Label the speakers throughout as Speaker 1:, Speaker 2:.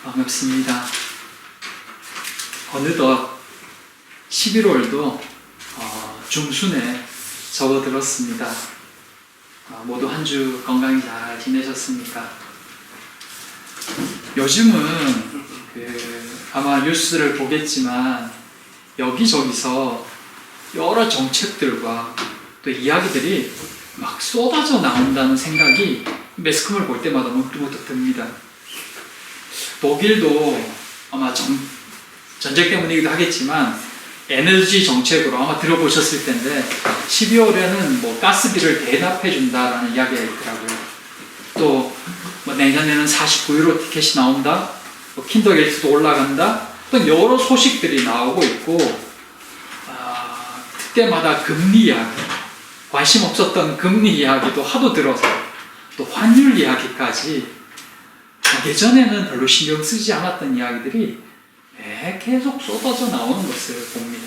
Speaker 1: 반갑습니다. 어느덧 11월도 중순에 접어들었습니다. 모두 한 주 건강히 잘 지내셨습니까? 요즘은 아마 뉴스를 보겠지만 여기저기서 여러 정책들과 또 이야기들이 막 쏟아져 나온다는 생각이 매스컴을 볼 때마다 문득문득 듭니다. 독일도 아마 전쟁 때문이기도 하겠지만 에너지 정책으로 아마 들어보셨을 텐데 12월에는 뭐 가스비를 대납해 준다라는 이야기가 있더라고요. 또 뭐 내년에는 49유로 티켓이 나온다, 뭐 킨더게이트도 올라간다, 또 여러 소식들이 나오고 있고, 그때마다 금리 이야기, 관심 없었던 금리 이야기도 하도 들어서 또 환율 이야기까지 예전에는 별로 신경 쓰지 않았던 이야기들이 계속 쏟아져 나오는 것을 봅니다.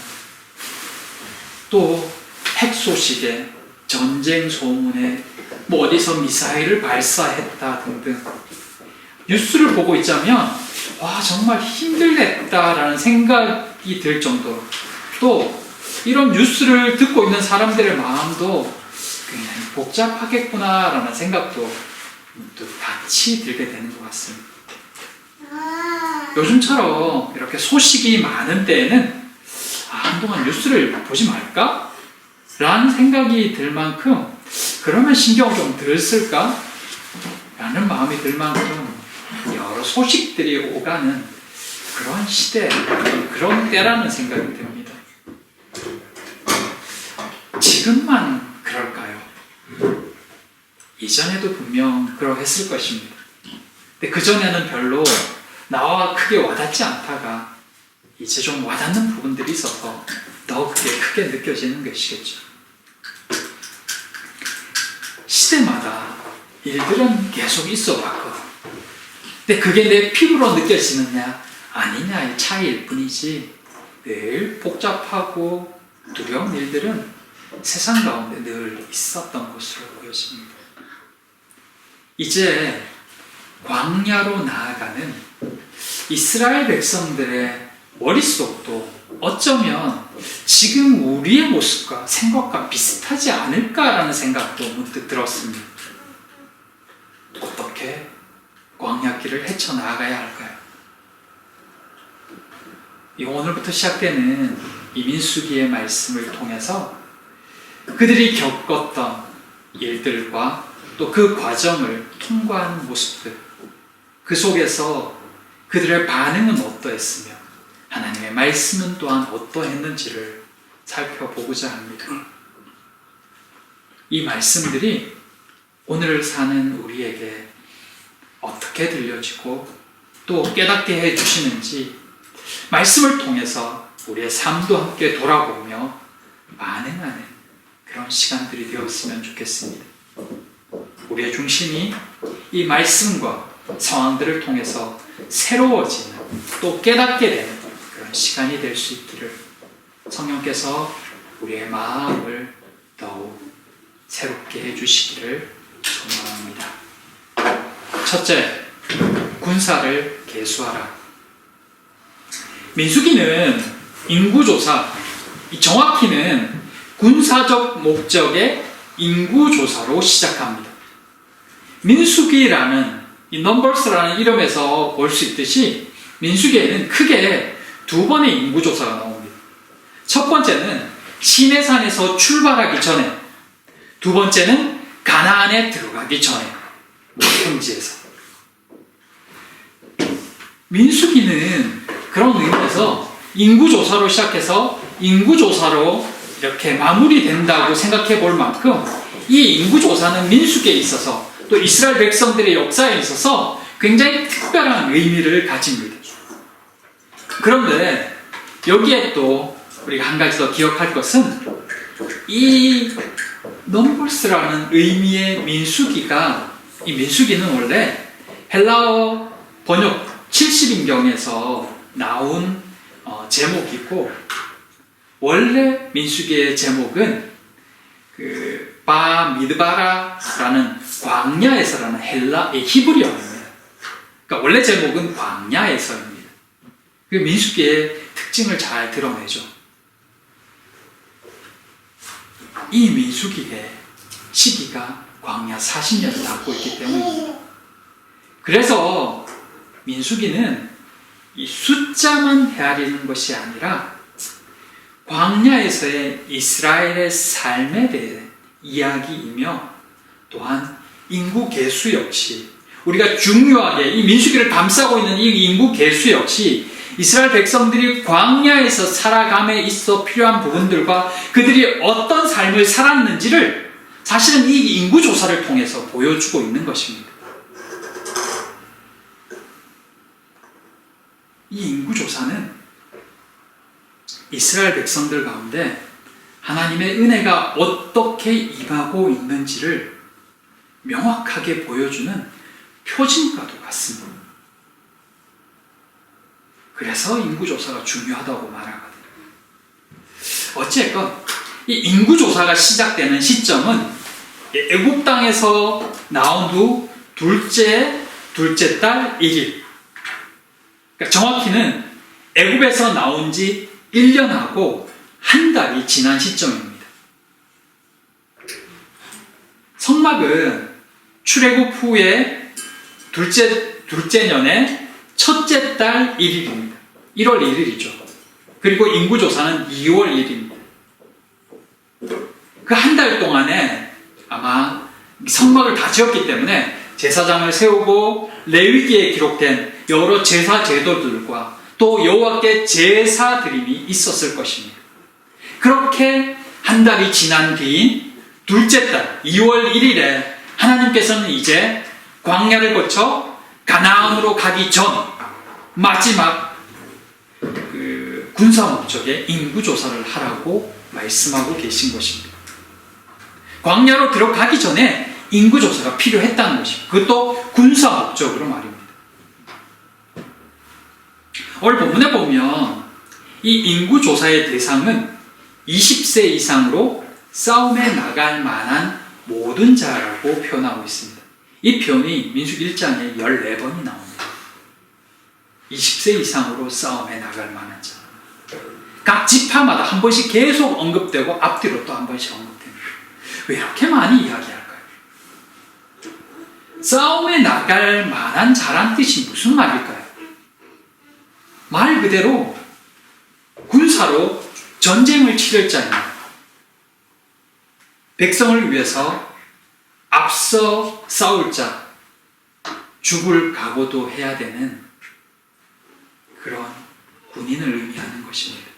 Speaker 1: 또 핵 소식에, 전쟁 소문에, 뭐 어디서 미사일을 발사했다 등등 뉴스를 보고 있자면 와, 정말 힘들겠다라는 생각이 들 정도로, 또 이런 뉴스를 듣고 있는 사람들의 마음도 굉장히 복잡하겠구나라는 생각도 문득 같이 들게 되는 것 같습니다. 요즘처럼 이렇게 소식이 많은 때에는 한동안 뉴스를 보지 말까? 라는 생각이 들 만큼, 그러면 신경 좀 덜 쓸까? 라는 마음이 들 만큼 여러 소식들이 오가는 그런 시대, 그런 때라는 생각이 듭니다. 지금만 그럴까요? 이전에도 분명 그러했을 것입니다. 근데 그전에는 별로 나와 크게 와닿지 않다가 이제 좀 와닿는 부분들이 있어서 더 그게 크게 느껴지는 것이겠죠. 시대마다 일들은 계속 있어 왔거든. 근데 그게 내 피부로 느껴지느냐 아니냐의 차이일 뿐이지, 늘 복잡하고 두려운 일들은 세상 가운데 늘 있었던 것으로 보여집니다. 이제 광야로 나아가는 이스라엘 백성들의 머릿속도 어쩌면 지금 우리의 모습과 생각과 비슷하지 않을까라는 생각도 문득 들었습니다. 어떻게 광야길을 헤쳐나가야 할까요? 오늘부터 시작되는 이 민수기의 말씀을 통해서 그들이 겪었던 일들과 또 그 과정을 통과하는 모습들, 그 속에서 그들의 반응은 어떠했으며 하나님의 말씀은 또한 어떠했는지를 살펴보고자 합니다. 이 말씀들이 오늘 사는 우리에게 어떻게 들려지고 또 깨닫게 해주시는지 말씀을 통해서 우리의 삶도 함께 돌아보며 반응하는 그런 시간들이 되었으면 좋겠습니다. 우리의 중심이 이 말씀과 상황들을 통해서 새로워지는, 또 깨닫게 되는 그런 시간이 될 수 있기를 성령께서 우리의 마음을 더욱 새롭게 해주시기를 소망합니다. 첫째, 군사를 계수하라. 민수기는 인구조사, 정확히는 군사적 목적의 인구조사로 시작합니다. 민수기라는 이 넘버스라는 이름에서 볼 수 있듯이 민수기에는 크게 두 번의 인구조사가 나옵니다. 첫 번째는 시내산에서 출발하기 전에, 두 번째는 가나안에 들어가기 전에, 평지에서. 민수기는 그런 의미에서 인구조사로 시작해서 인구조사로 이렇게 마무리된다고 생각해 볼 만큼 이 인구조사는 민수기에 있어서 또 이스라엘 백성들의 역사에 있어서 굉장히 특별한 의미를 가집니다. 그런데 여기에 또 우리가 한 가지 더 기억할 것은 이 넘버스라는 의미의 민수기가, 이 민수기는 원래 헬라어 번역 70인경에서 나온 제목이고, 원래 민수기의 제목은 바미드바라라는 광야에서라는 히브리어입니다. 그러니까 원래 제목은 광야에서입니다. 그 민수기의 특징을 잘 드러내죠. 이 민수기의 시기가 광야 40년을 담고 있기 때문입니다. 그래서 민수기는 이 숫자만 헤아리는 것이 아니라 광야에서의 이스라엘의 삶에 대한 이야기이며 또한 인구 계수 역시 우리가 중요하게 이 민수기를 감싸고 있는 이 인구 계수 역시 이스라엘 백성들이 광야에서 살아감에 있어 필요한 부분들과 그들이 어떤 삶을 살았는지를 사실은 이 인구 조사를 통해서 보여주고 있는 것입니다. 이 인구 조사는 이스라엘 백성들 가운데 하나님의 은혜가 어떻게 임하고 있는지를 명확하게 보여주는 표징과도 같습니다. 그래서 인구조사가 중요하다고 말하거든요. 어쨌건 이 인구조사가 시작되는 시점은 애굽 땅에서 나온 후 둘째 달 1일. 그러니까 정확히는 애굽에서 나온 지 1년하고 한 달이 지난 시점입니다. 성막은 출애굽 후에 둘째 년의 첫째 달 1일입니다. 1월 1일이죠. 그리고 인구조사는 2월 1일입니다. 그 한 달 동안에 아마 성막을 다 지었기 때문에 제사장을 세우고 레위기에 기록된 여러 제사 제도들과 또 여호와께 제사 드림이 있었을 것입니다. 그렇게 한 달이 지난 뒤인 둘째 달 2월 1일에 하나님께서는 이제 광야를 거쳐 가나안으로 가기 전 마지막 군사 목적의 인구조사를 하라고 말씀하고 계신 것입니다. 광야로 들어가기 전에 인구조사가 필요했다는 것입니다. 그것도 군사 목적으로 말입니다. 오늘 본문에 보면 이 인구조사의 대상은 20세 이상으로 싸움에 나갈 만한 모든 자라고 표현하고 있습니다. 이 표현이 민수기 1장에 14번이 나옵니다. 20세 이상으로 싸움에 나갈 만한 자. 각 지파마다 한 번씩 계속 언급되고 앞뒤로 또 한 번씩 언급됩니다. 왜 이렇게 많이 이야기할까요? 싸움에 나갈 만한 자란 뜻이 무슨 말일까요? 말 그대로 군사로 전쟁을 치를 자입니다. 백성을 위해서 앞서 싸울 자, 죽을 각오도 해야 되는 그런 군인을 의미하는 것입니다.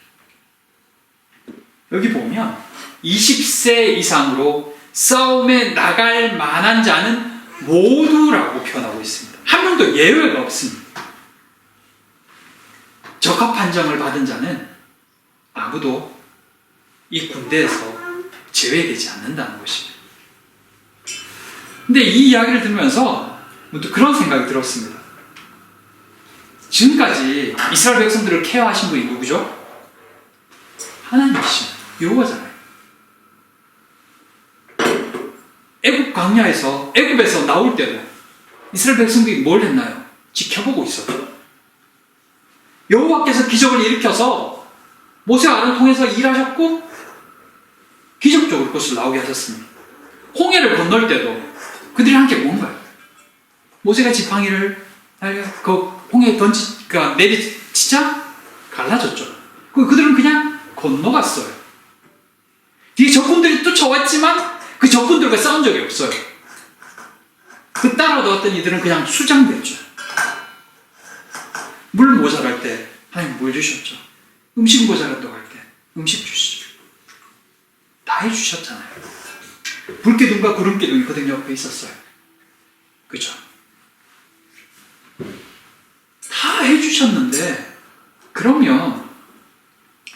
Speaker 1: 여기 보면 20세 이상으로 싸움에 나갈 만한 자는 모두라고 표현하고 있습니다. 한 명도 예외가 없습니다. 적합 판정을 받은 자는 아무도 이 군대에서 제외되지 않는다는 것입니다. 근데 이 이야기를 들으면서 문득 그런 생각이 들었습니다. 지금까지 이스라엘 백성들을 케어하신 분이 누구죠? 하나님이십니다. 여호와잖아요. 애굽에서 나올 때도 이스라엘 백성들이 뭘 했나요? 지켜보고 있었죠. 여호와께서 기적을 일으켜서 모세와 아론을 통해서 일하셨고 기적적으로 그것을 나오게 하셨습니다. 홍해를 건널 때도 그들이 함께 뭔가요? 모세가 지팡이를 그 홍해에 내리치자 갈라졌죠. 그들은 그냥 건너갔어요. 뒤에 적군들이 쫓아왔지만 그 적군들과 싸운 적이 없어요. 그 따라왔던 이들은 그냥 수장됐죠. 물 모자랄 때 하나님 물 주셨죠. 음식 모자란다고 할 때 음식 주시죠. 다 해주셨잖아요. 불기둥과 구름기둥이 그들 옆에 있었어요. 그죠? 다 해주셨는데 그러면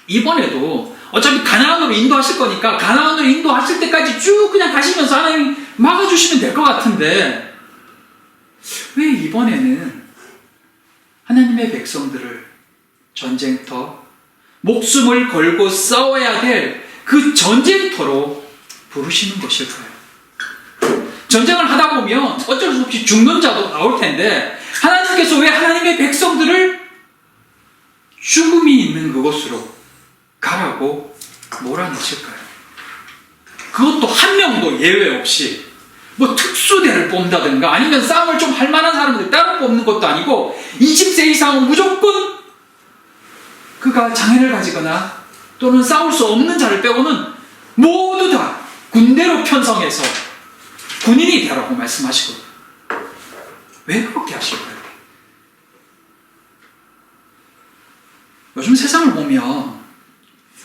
Speaker 1: 이번에도 어차피 가나안으로 인도하실 거니까 가나안으로 인도하실 때까지 쭉 그냥 가시면서 하나님 막아주시면 될 것 같은데 왜 이번에는 하나님의 백성들을 전쟁터, 목숨을 걸고 싸워야 될 그 전쟁터로 부르시는 것일까요? 전쟁을 하다 보면 어쩔 수 없이 죽는 자도 나올 텐데 하나님께서 왜 하나님의 백성들을 죽음이 있는 그곳으로 가라고 몰아내실까요? 그것도 한 명도 예외 없이 뭐 특수대를 뽑는다든가 아니면 싸움을 좀 할 만한 사람들 따로 뽑는 것도 아니고 20세 이상은 무조건 그가 장애를 가지거나 또는 싸울 수 없는 자를 빼고는 모두 다 군대로 편성해서 군인이 되라고 말씀하시거든요. 왜 그렇게 하실까요? 요즘 세상을 보면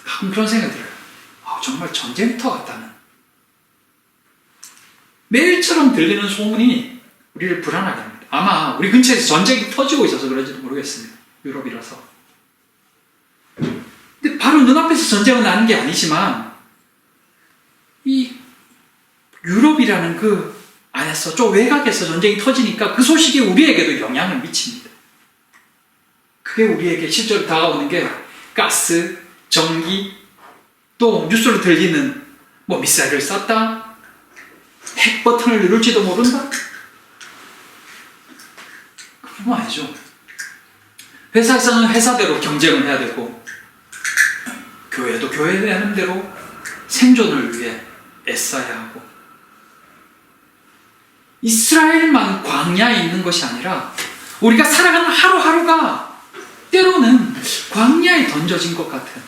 Speaker 1: 가끔 그런 생각이 들어요. 정말 전쟁터 같다는. 매일처럼 들리는 소문이 우리를 불안하게 합니다. 아마 우리 근처에서 전쟁이 터지고 있어서 그런지도 모르겠습니다. 유럽이라서. 근데 바로 눈앞에서 전쟁은 나는 게 아니지만 이 유럽이라는 그 안에서 좀 외곽에서 전쟁이 터지니까 그 소식이 우리에게도 영향을 미칩니다. 그게 우리에게 실제로 다가오는 게 가스, 전기, 또 뉴스로 들리는 뭐 미사일을 쐈다, 핵 버튼을 누를지도 모른다? 그런 거 아니죠. 회사에서는 회사대로 경쟁을 해야 되고 교회도 교회 하는 대로 생존을 위해 애써야 하고 이스라엘만 광야에 있는 것이 아니라 우리가 살아가는 하루하루가 때로는 광야에 던져진 것 같은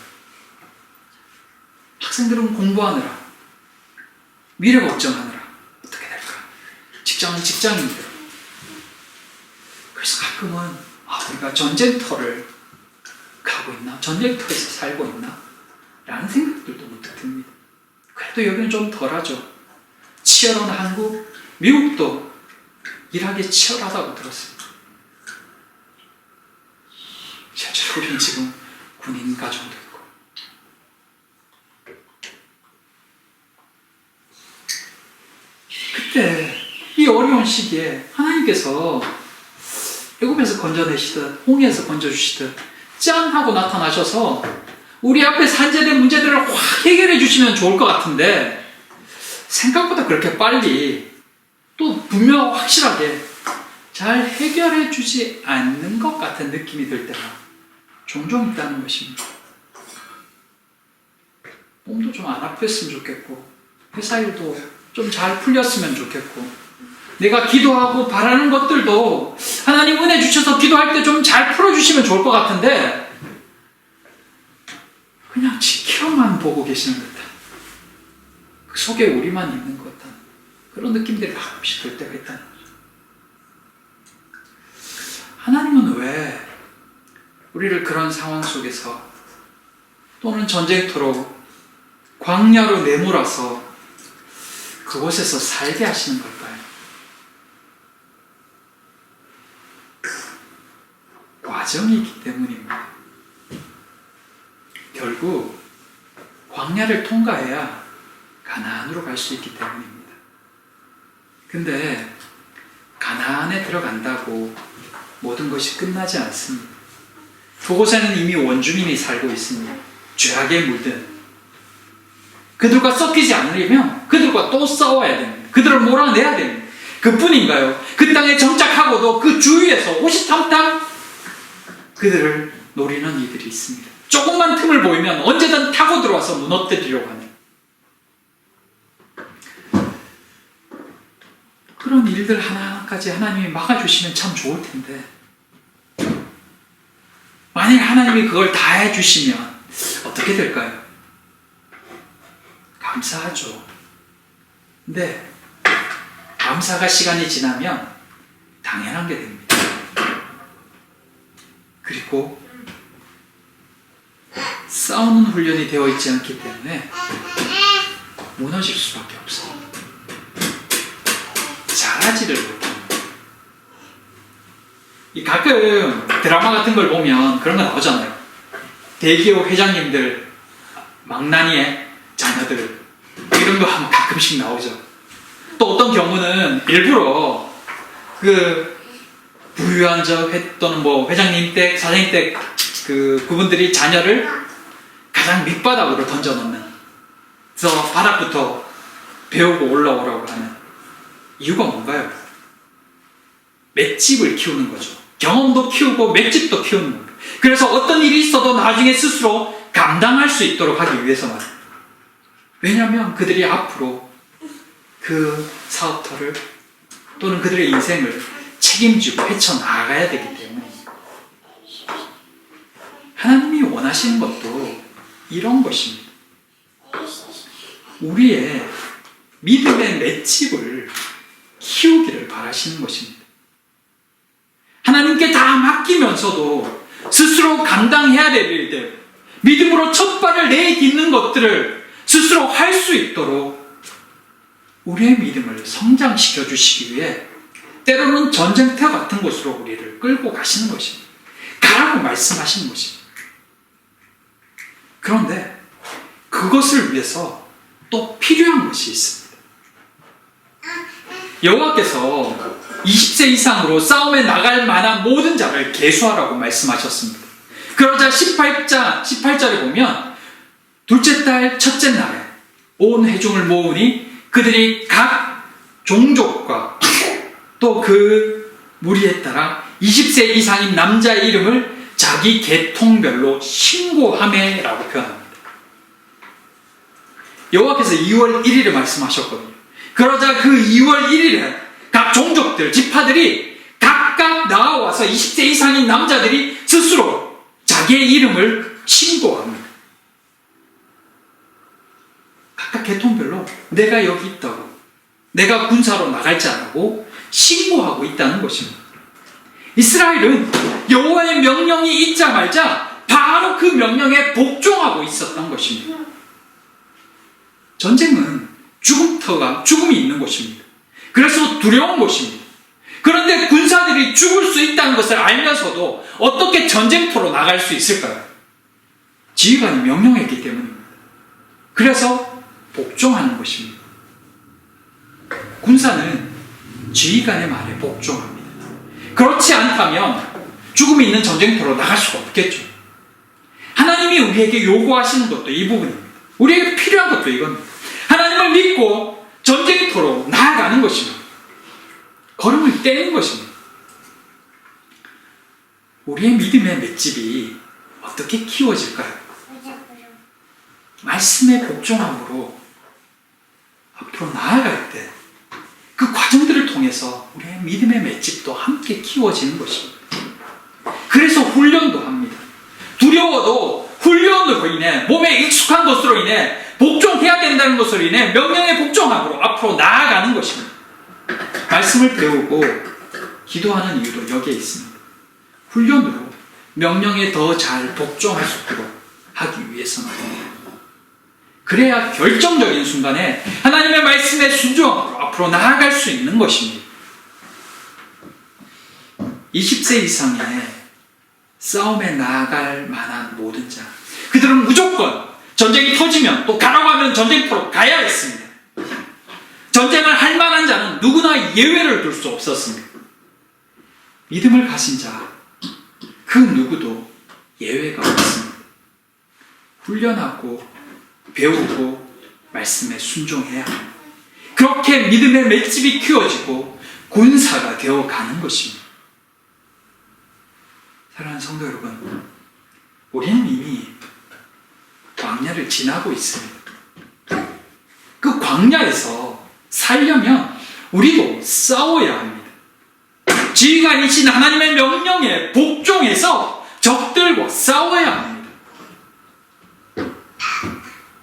Speaker 1: 학생들은 공부하느라 미래 걱정하느라 어떻게 될까? 직장은 직장인들 그래서 가끔은 우리가 전쟁터를 가고 있나? 전쟁터에서 살고 있나? 라는 생각들도 문득 듭니다. 그래도 여기는 좀 덜하죠. 치열한 한국, 미국도 일하기 치열하다고 들었습니다. 실제로 우리는 지금 군인 가정도 있고 그때 이 어려운 시기에 하나님께서 애굽에서 건져내시듯 홍해에서 건져주시듯 짠 하고 나타나셔서 우리 앞에 산재된 문제들을 확 해결해 주시면 좋을 것 같은데 생각보다 그렇게 빨리 또 분명 확실하게 잘 해결해 주지 않는 것 같은 느낌이 들 때가 종종 있다는 것입니다. 몸도 좀 안 아팠으면 좋겠고 회사 일도 좀 잘 풀렸으면 좋겠고 내가 기도하고 바라는 것들도 하나님 은혜 주셔서 기도할 때 좀 잘 풀어주시면 좋을 것 같은데 그냥 지켜만 보고 계시는 듯한 그 속에 우리만 있는 것 같은 그런 느낌들이 가끔씩 들 때가 있다는 거죠. 하나님은 왜 우리를 그런 상황 속에서 또는 전쟁터로 광야로 내몰아서 그곳에서 살게 하시는 걸까요? 과정이 있기 때문입니다. 결국 광야를 통과해야 가나안으로 갈 수 있기 때문입니다. 근데 가나안에 들어간다고 모든 것이 끝나지 않습니다. 그곳에는 이미 원주민이 살고 있습니다. 죄악에 물든 그들과 섞이지 않으려면 그들과 또 싸워야 됩니다. 그들을 몰아내야 됩니다. 그뿐인가요? 그 땅에 정착하고도 그 주위에서 호시탐탐 그들을 노리는 이들이 있습니다. 조금만 틈을 보이면 언제든 타고 들어와서 무너뜨리려고 하는 그런 일들 하나까지 하나님이 막아주시면 참 좋을 텐데 만약 하나님이 그걸 다 해주시면 어떻게 될까요? 감사하죠. 근데 감사가 시간이 지나면 당연한 게 됩니다. 그리고 싸우는 훈련이 되어 있지 않기 때문에 무너질 수밖에 없어요. 잘하지를 못합니다. 가끔 드라마 같은 걸 보면 그런 거 나오잖아요. 대기업 회장님들 망나니의 자녀들 이런 거 하면 가끔씩 나오죠. 또 어떤 경우는 일부러 그 부유한 또는 뭐 회장님 댁, 사장님 댁 그분들이 자녀를 가장 밑바닥으로 던져놓는 그래서 바닥부터 배우고 올라오라고 하는 이유가 뭔가요? 맷집을 키우는 거죠. 경험도 키우고 맷집도 키우는 거예요. 그래서 어떤 일이 있어도 나중에 스스로 감당할 수 있도록 하기 위해서 말입니다. 왜냐하면 그들이 앞으로 그 사업터를 또는 그들의 인생을 책임지고 헤쳐나가야 되기 때문에 하나님이 원하시는 것도 이런 것입니다. 우리의 믿음의 맷집을 키우기를 바라시는 것입니다. 하나님께 다 맡기면서도 스스로 감당해야 될 일들, 믿음으로 첫 발을 내딛는 것들을 스스로 할 수 있도록 우리의 믿음을 성장시켜 주시기 위해 때로는 전쟁터 같은 곳으로 우리를 끌고 가시는 것입니다. 가라고 말씀하시는 것입니다. 그런데 그것을 위해서 또 필요한 것이 있습니다. 여호와께서 20세 이상으로 싸움에 나갈 만한 모든 자를 계수하라고 말씀하셨습니다. 그러자 18절에 보면 둘째 달 첫째 날에 온 회중을 모으니 그들이 각 종족과 또 그 무리에 따라 20세 이상인 남자의 이름을 자기 계통별로 신고하매라고 표현합니다. 여호와께서 2월 1일에 말씀하셨거든요. 그러자 그 2월 1일에 각 종족들, 지파들이 각각 나와서 20세 이상인 남자들이 스스로 자기의 이름을 신고합니다. 각각 계통별로 내가 여기 있다고, 내가 군사로 나갈 자라고 신고하고 있다는 것입니다. 이스라엘은 여호와의 명령이 있자마자 바로 그 명령에 복종하고 있었던 것입니다. 전쟁은 죽음이 있는 곳입니다. 그래서 두려운 곳입니다. 그런데 군사들이 죽을 수 있다는 것을 알면서도 어떻게 전쟁터로 나갈 수 있을까요? 지휘관이 명령했기 때문입니다. 그래서 복종하는 것입니다. 군사는 지휘관의 말에 복종합니다. 그렇지 않다면 죽음이 있는 전쟁터로 나갈 수가 없겠죠. 하나님이 우리에게 요구하시는 것도 이 부분입니다. 우리에게 필요한 것도 이겁니다. 하나님을 믿고 전쟁터로 나아가는 것입니다. 걸음을 떼는 것입니다. 우리의 믿음의 맷집이 어떻게 키워질까요? 말씀의 복종함으로 앞으로 나아갈 때 그 과정들을 통해서 우리의 믿음의 맷집도 함께 키워지는 것입니다. 그래서 훈련도 합니다. 두려워도 훈련으로 인해 몸에 익숙한 것으로 인해 복종해야 된다는 것으로 인해 명령의 복종함으로 앞으로 나아가는 것입니다. 말씀을 배우고 기도하는 이유도 여기에 있습니다. 훈련으로 명령에 더 잘 복종할 수 있도록 하기 위해서입니다. 그래야 결정적인 순간에 하나님의 말씀에 순종함으로 앞으로 나아갈 수 있는 것입니다. 20세 이상의 싸움에 나아갈 만한 모든 자, 그들은 무조건 전쟁이 터지면 또 가라고 하면 전쟁터로 가야 했습니다. 전쟁을 할 만한 자는 누구나 예외를 둘 수 없었습니다. 믿음을 가진 자, 그 누구도 예외가 없습니다. 훈련하고 배우고 말씀에 순종해야 합니다. 그렇게 믿음의 맷집이 키워지고 군사가 되어가는 것입니다. 사랑하는 성도 여러분, 우리는 이미 광야를 지나고 있습니다. 그 광야에서 살려면 우리도 싸워야 합니다. 지휘관이신 하나님의 명령에 복종해서 적들과 싸워야 합니다.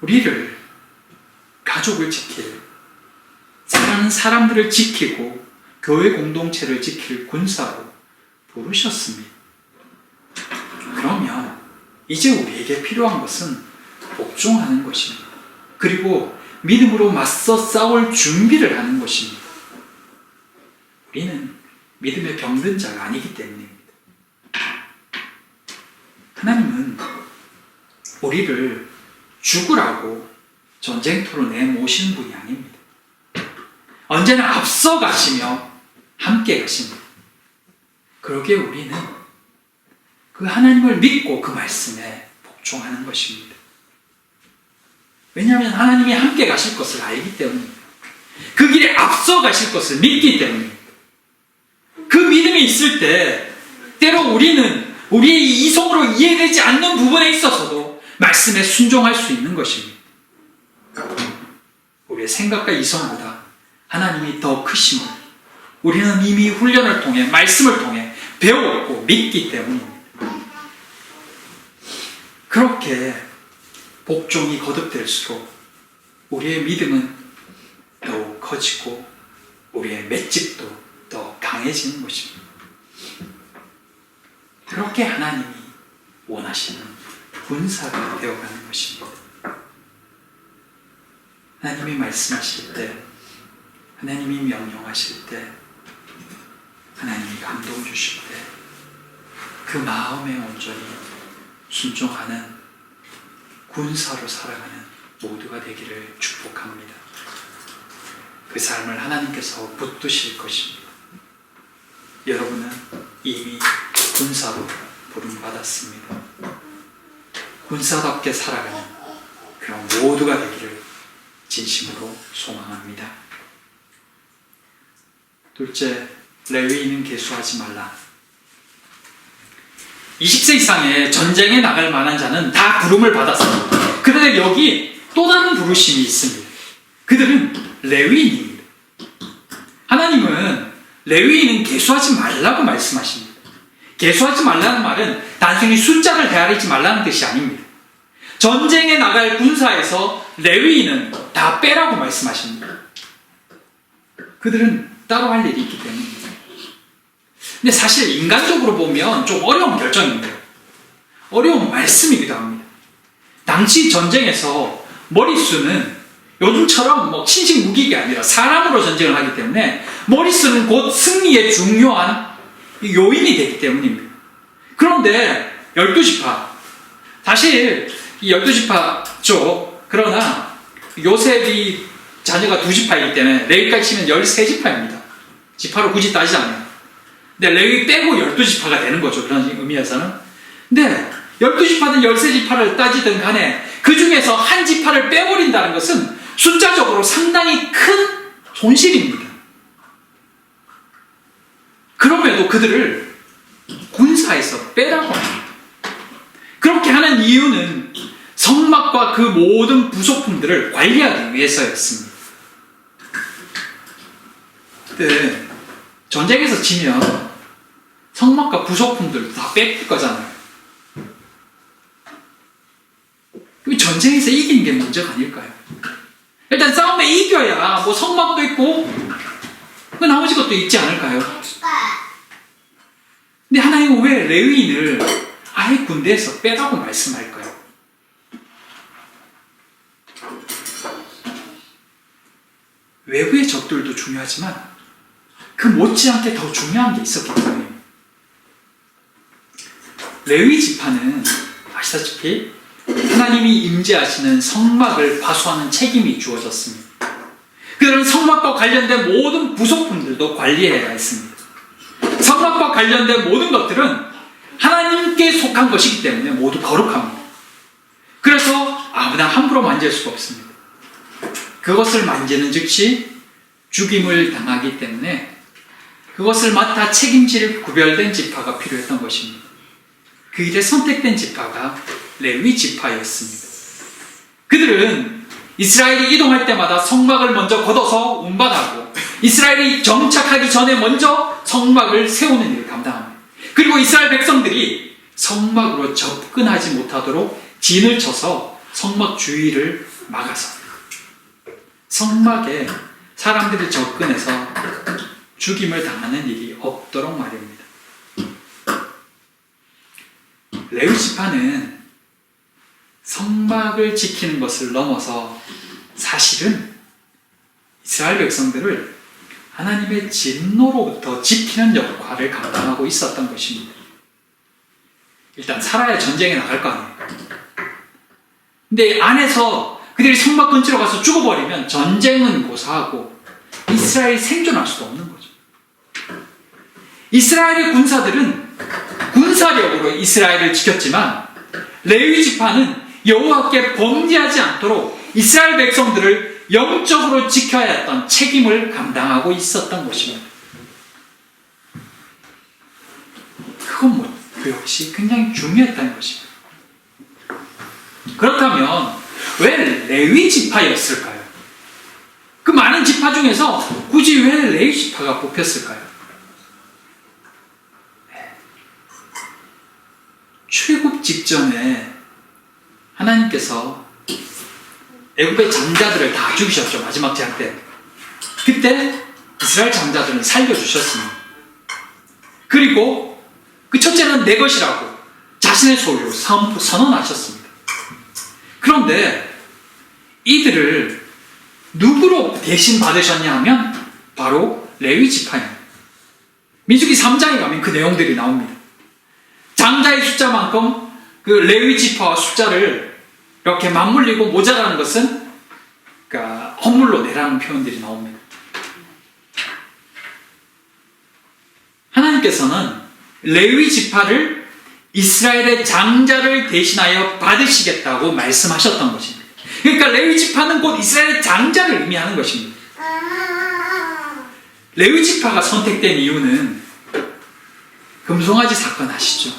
Speaker 1: 우리를 가족을 지킬, 사랑하는 사람들을 지키고 교회 공동체를 지킬 군사로 부르셨습니다. 그러면 이제 우리에게 필요한 것은 복종하는 것입니다. 그리고 믿음으로 맞서 싸울 준비를 하는 것입니다. 우리는 믿음의 병든 자가 아니기 때문입니다. 하나님은 우리를 죽으라고 전쟁터로 내모시는 분이 아닙니다. 언제나 앞서 가시며 함께 가십니다. 그러기에 우리는 그 하나님을 믿고 그 말씀에 복종하는 것입니다. 왜냐하면 하나님이 함께 가실 것을 알기 때문입니다. 그 길에 앞서 가실 것을 믿기 때문입니다. 그 믿음의 믿음이 있을 때 때로 우리는 우리의 이성으로 이해되지 않는 부분에 있어서도 말씀에 순종할 수 있는 것입니다. 우리의 생각과 이성보다 하나님이 더 크심을 우리는 이미 훈련을 통해 말씀을 통해 배웠고 믿기 때문입니다. 그렇게 복종이 거듭될수록 우리의 믿음은 더욱 커지고 우리의 맷집도 더 강해지는 것입니다. 그렇게 하나님이 원하시는 군사가 되어가는 것입니다. 하나님이 말씀하실 때, 하나님이 명령하실 때, 하나님이 감동 주실 때, 그 마음에 온전히 순종하는 군사로 살아가는 모두가 되기를 축복합니다. 그 삶을 하나님께서 붙드실 것입니다. 여러분은 이미 군사로 부름받았습니다. 군사답게 살아가는 그런 모두가 되기를 진심으로 소망합니다. 둘째, 레위인은 계수하지 말라. 20세 이상의 전쟁에 나갈 만한 자는 다 부름을 받았습니다. 그런데 여기 또 다른 부르심이 있습니다. 그들은 레위인입니다. 하나님은 레위인은 계수하지 말라고 말씀하십니다. 계수하지 말라는 말은 단순히 숫자를 헤아리지 말라는 뜻이 아닙니다. 전쟁에 나갈 군사에서 레위인은 다 빼라고 말씀하십니다. 그들은 따로 할 일이 있기 때문입니다. 근데 사실 인간적으로 보면 좀 어려운 결정입니다. 어려운 말씀이기도 합니다. 당시 전쟁에서 머릿수는 요즘처럼 뭐 친식 무기가 아니라 사람으로 전쟁을 하기 때문에 머릿수는 곧 승리의 중요한 요인이 되기 때문입니다. 그런데 12지파, 사실 이 12지파죠. 그러나 요셉이 자녀가 2지파이기 때문에 레위까지 치면 13지파입니다. 지파로 굳이 따지자면. 근데 레위 빼고 12지파가 되는 거죠. 그런 의미에서는. 근데 12지파든 13지파를 따지든 간에 그 중에서 한 지파를 빼버린다는 것은 숫자적으로 상당히 큰 손실입니다. 그럼에도 그들을 군사에서 빼라고 합니다. 그렇게 하는 이유는 성막과 그 모든 부속품들을 관리하기 위해서였습니다. 그때 전쟁에서 지면 성막과 부속품들을 다 뺏길 거잖아요. 전쟁에서 이기는 게 문제가 아닐까요? 일단 싸움에 이겨야 뭐 성막도 있고 그 나머지 것도 있지 않을까요? 근데 하나님은 왜 레위인을 아예 군대에서 빼라고 말씀할까요? 외부의 적들도 중요하지만 그 못지않게 더 중요한 게 있었기 때문에 레위 지파는 아시다시피 하나님이 임재하시는 성막을 파수하는 책임이 주어졌습니다. 그들은 성막과 관련된 모든 부속품들도 관리해야 했습니다. 성막과 관련된 모든 것들은 하나님께 속한 것이기 때문에 모두 거룩합니다. 그래서 아무나 함부로 만질 수가 없습니다. 그것을 만지는 즉시 죽임을 당하기 때문에 그것을 맡아 책임질 구별된 지파가 필요했던 것입니다. 그 일에 선택된 지파가 레위 지파였습니다. 그들은 이스라엘이 이동할 때마다 성막을 먼저 걷어서 운반하고 이스라엘이 정착하기 전에 먼저 성막을 세우는 일을 감당합니다. 그리고 이스라엘 백성들이 성막으로 접근하지 못하도록 진을 쳐서 성막 주위를 막아서 성막에 사람들이 접근해서 죽임을 당하는 일이 없도록 말입니다. 레위 지파는 성막을 지키는 것을 넘어서 사실은 이스라엘 백성들을 하나님의 진노로부터 지키는 역할을 감당하고 있었던 것입니다. 일단 살아야 전쟁에 나갈 거 아니에요. 근데 안에서 그들이 성막 근처로 가서 죽어버리면 전쟁은 고사하고 이스라엘이 생존할 수도 없는 거죠. 이스라엘의 군사들은 군사력으로 이스라엘을 지켰지만 레위 지파는 여호와께 범죄하지 않도록 이스라엘 백성들을 영적으로 지켜야 했던 책임을 감당하고 있었던 것입니다. 그 역시 굉장히 중요했다는 것입니다. 그렇다면 왜 레위 지파였을까요? 그 많은 지파 중에서 굳이 왜 레위 지파가 뽑혔을까요? 출애굽 직전에 하나님께서 애굽의 장자들을 다 죽이셨죠. 마지막 재앙 때. 그때 이스라엘 장자들은 살려주셨습니다. 그리고 그 첫째는 내 것이라고 자신의 소유로 선언하셨습니다. 그런데 이들을 누구로 대신 받으셨냐 하면 바로 레위 지파입니다. 민수기 3장에 가면 그 내용들이 나옵니다. 장자의 숫자만큼 그 레위 지파와 숫자를 이렇게 맞물리고 모자라는 것은 그러니까 허물로 내라는 표현들이 나옵니다. 하나님께서는 레위 지파를 이스라엘의 장자를 대신하여 받으시겠다고 말씀하셨던 것입니다. 그러니까 레위 지파는 곧 이스라엘의 장자를 의미하는 것입니다. 레위 지파가 선택된 이유는 금송아지 사건 아시죠?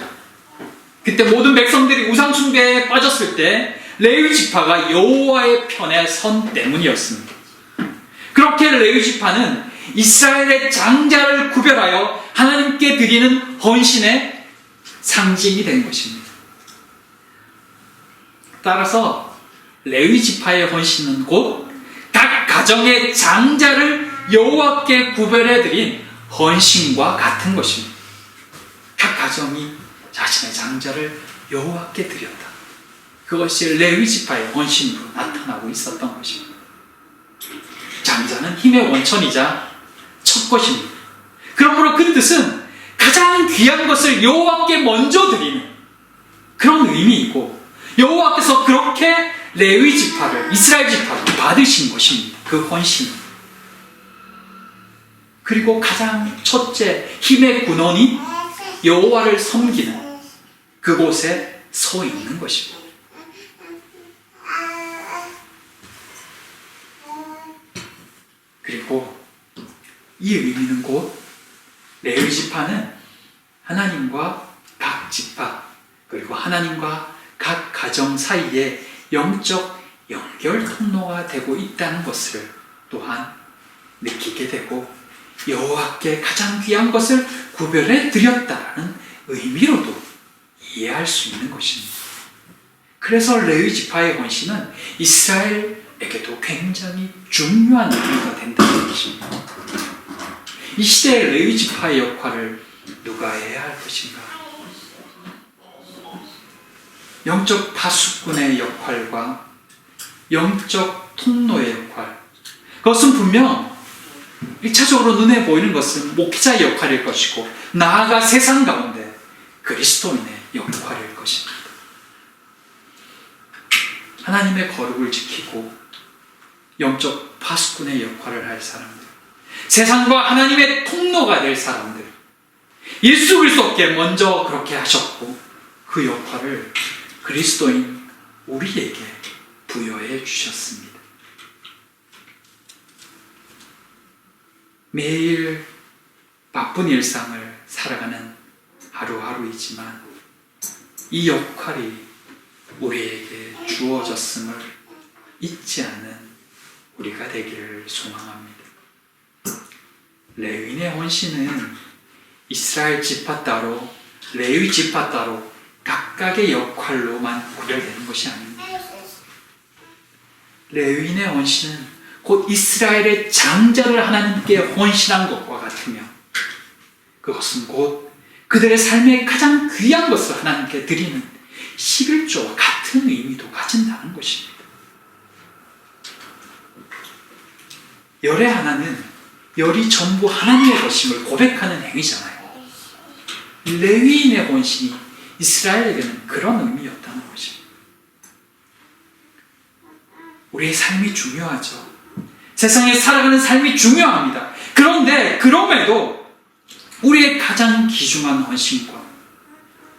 Speaker 1: 그때 모든 백성들이 우상 숭배에 빠졌을 때 레위 지파가 여호와의 편에 선 때문이었습니다. 그렇게 레위 지파는 이스라엘의 장자를 구별하여 하나님께 드리는 헌신의 상징이 된 것입니다. 따라서 레위 지파의 헌신은 곧 각 가정의 장자를 여호와께 구별해 드린 헌신과 같은 것입니다. 각 가정이 자신의 장자를 여호와께 드렸다. 그것이 레위 지파의 헌신으로 나타나고 있었던 것입니다. 장자는 힘의 원천이자 첫 것입니다. 그러므로 그 뜻은 가장 귀한 것을 여호와께 먼저 드리는 그런 의미이고, 여호와께서 그렇게 레위 지파를 이스라엘 지파를 받으신 것입니다. 그 헌신. 그리고 가장 첫째 힘의 근원이 여호와를 섬기는 그곳에 서 있는 것입니다. 그리고 이 의미는 곧 레위 지파는 하나님과 각 지파 그리고 하나님과 각 가정 사이에 영적 연결 통로가 되고 있다는 것을 또한 느끼게 되고, 여호와께 가장 귀한 것을 구별해 드렸다라는 의미로도 이해할 수 있는 것입니다. 그래서 레위 지파의 헌신은 이스라엘에게도 굉장히 중요한 의미가 된다는 것입니다. 이 시대의 레위 지파의 역할을 누가 해야 할 것인가? 영적 파수꾼의 역할과 영적 통로의 역할, 그것은 분명 1차적으로 눈에 보이는 것은 목회자의 역할일 것이고, 나아가 세상 가운데 그리스도인의 역할일 것입니다. 하나님의 거룩을 지키고 영적 파수꾼의 역할을 할 사람들, 세상과 하나님의 통로가 될 사람들, 예수 그리스도께 먼저 그렇게 하셨고 그 역할을 그리스도인 우리에게 부여해 주셨습니다. 매일 바쁜 일상을 살아가는 하루하루이지만 이 역할이 우리에게 주어졌음을 잊지 않은 우리가 되기를 소망합니다. 레위인의 헌신은 이스라엘 지파 따로 레위 지파 따로 각각의 역할로만 구별되는 것이 아닙니다. 레위인의 헌신은 곧 이스라엘의 장자를 하나님께 헌신한 것과 같으며, 그것은 곧 그들의 삶의 가장 귀한 것을 하나님께 드리는 11조와 같은 의미도 가진다는 것입니다. 열의 하나는 열이 전부 하나님의 것임을 고백하는 행위잖아요. 레위인의 헌신이 이스라엘에게는 그런 의미였다는 것입니다. 우리의 삶이 중요하죠. 세상에 살아가는 삶이 중요합니다. 그런데 그럼에도 우리의 가장 귀중한 헌신과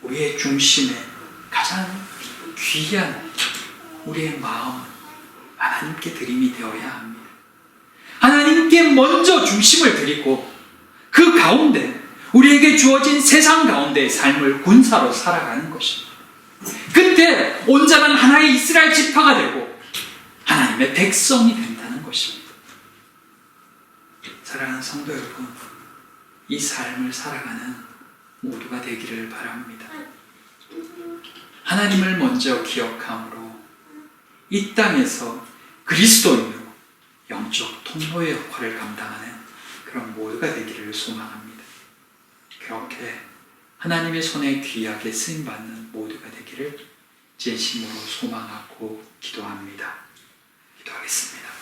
Speaker 1: 우리의 중심에 가장 귀한 우리의 마음은 하나님께 드림이 되어야 합니다. 하나님께 먼저 중심을 드리고 그 가운데 우리에게 주어진 세상 가운데의 삶을 군사로 살아가는 것입니다. 그때 온전한 하나의 이스라엘 지파가 되고 하나님의 백성이 된다는 것입니다. 사랑하는 성도 여러분, 이 삶을 살아가는 모두가 되기를 바랍니다. 하나님을 먼저 기억함으로 이 땅에서 그리스도인으로 영적 통로의 역할을 감당하는 그런 모두가 되기를 소망합니다. 그렇게 하나님의 손에 귀하게 쓰임받는 모두가 되기를 진심으로 소망하고 기도합니다. 기도하겠습니다.